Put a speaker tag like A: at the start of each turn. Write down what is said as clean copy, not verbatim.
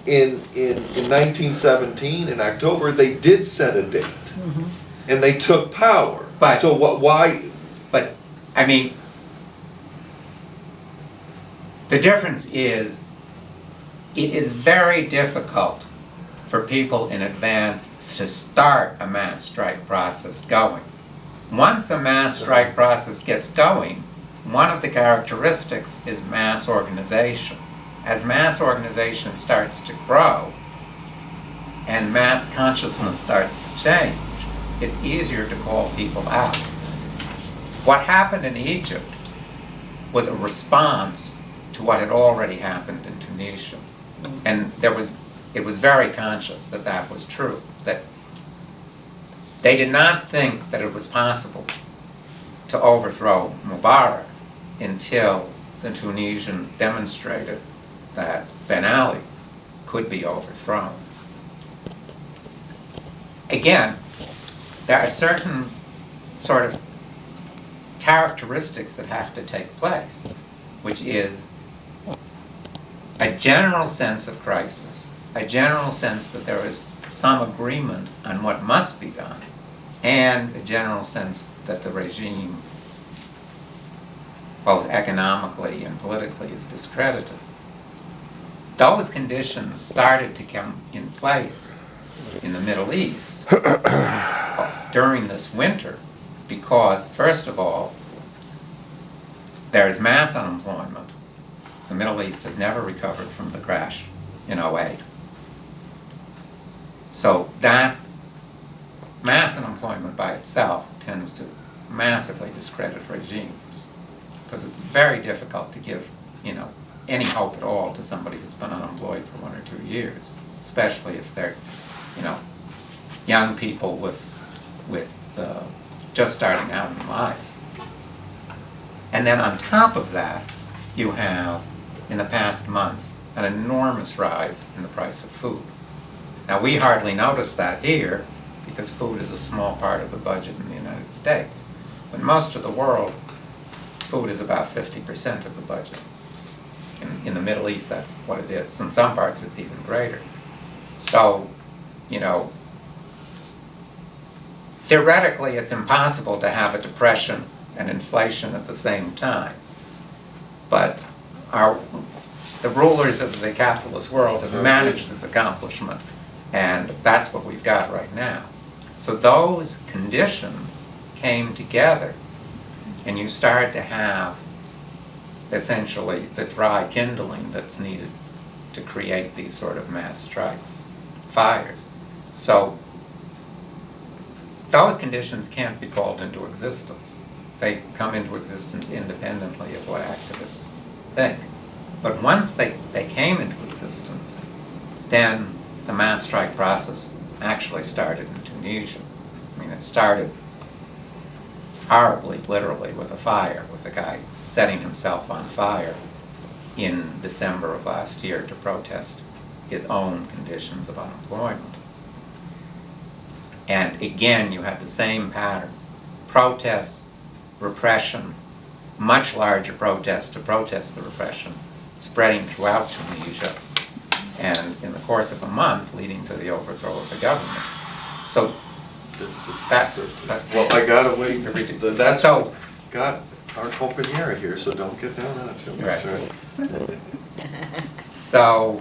A: in 1917, in October, they did set a date. And they took power.
B: But-
A: So why?
B: But, I mean, the difference is, it is very difficult for people in advance to start a mass strike process going. Once a mass strike process gets going, one of the characteristics is mass organization. As mass organization starts to grow and mass consciousness starts to change, it's easier to call people out. What happened in Egypt was a response to what had already happened in Tunisia. And it was very conscious that that was true, that they did not think that it was possible to overthrow Mubarak until the Tunisians demonstrated that Ben Ali could be overthrown. Again, there are certain sort of characteristics that have to take place, which is a general sense of crisis, a general sense that there is some agreement on what must be done, and a general sense that the regime, both economically and politically, is discredited. Those conditions started to come in place in the Middle East during this winter because, first of all, there is mass unemployment. The Middle East has never recovered from the crash in '08. So that mass unemployment by itself tends to massively discredit regimes because it's very difficult to give, any hope at all to somebody who's been unemployed for 1 or 2 years, especially if they're, young people with just starting out in life. And then on top of that, you have, in the past months, an enormous rise in the price of food. Now, we hardly notice that here because food is a small part of the budget in the United States. But in most of the world, food is about 50% of the budget. In the Middle East, that's what it is. In some parts, it's even greater. So, theoretically, it's impossible to have a depression and inflation at the same time. But the rulers of the capitalist world have managed this accomplishment, and that's what we've got right now. So those conditions came together, and you start to have essentially the dry kindling that's needed to create these sort of mass strikes, fires. So those conditions can't be called into existence. They come into existence independently of what activists think. But once they came into existence, then the mass strike process actually started in Tunisia. I mean, it started horribly, literally, with a fire, with a guy setting himself on fire in December of last year to protest his own conditions of unemployment. And again, you had the same pattern. Protests, repression, much larger protests to protest the repression, spreading throughout Tunisia, and in the course of a month, leading to the overthrow of the government. So that's
A: Well, I gotta wait. That's
B: So-
A: got our compañera here, so don't get down on it too much.
B: Right. So